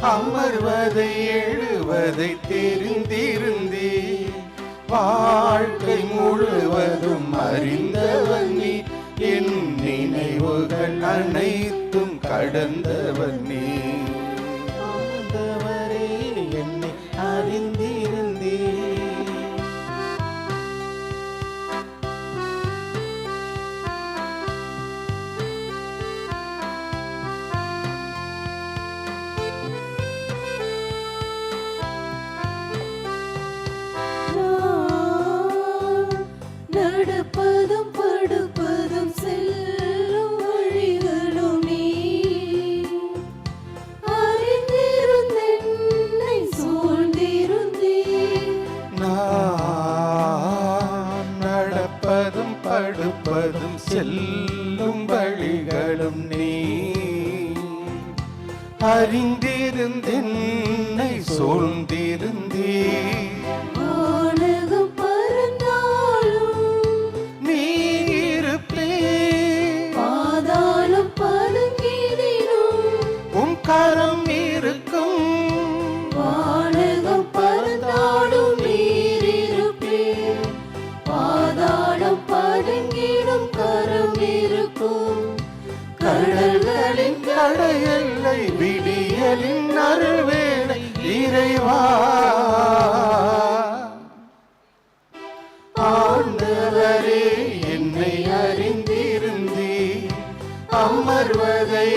அமர்வதை எழுவதை தெரிந்திருந்தே வாழ்க்கை முழுவதும் அறிந்தவன் நீ என் நினைவுகள் அனைத்தும் கடந்தவன் நீ ஆண்டவரே என்னை அறிந்திருந்தே நடப்பதும் படுப்பதும் செல்லும் வழிகளும் நீ அறிந்திருந்தென்னை சூழ்ந்திருந்தே நான் நடப்பதும் படுப்பதும் செல்லும் வழிகளும் நீ அறிந்திருந்தென்னை சூழ்ந்திருந்தே கரம் இருக்கும் வானகம் பறந்தாடும் நீரிருப்பே பாதாளம் பதுங்கிடும் கரம் இருக்கும் கடல்களின் கடையெல்லை விடியலின் அருள்வேளை இறைவா ஆண்டவரே என்னை அறிந்திருந்தே அமர்வதை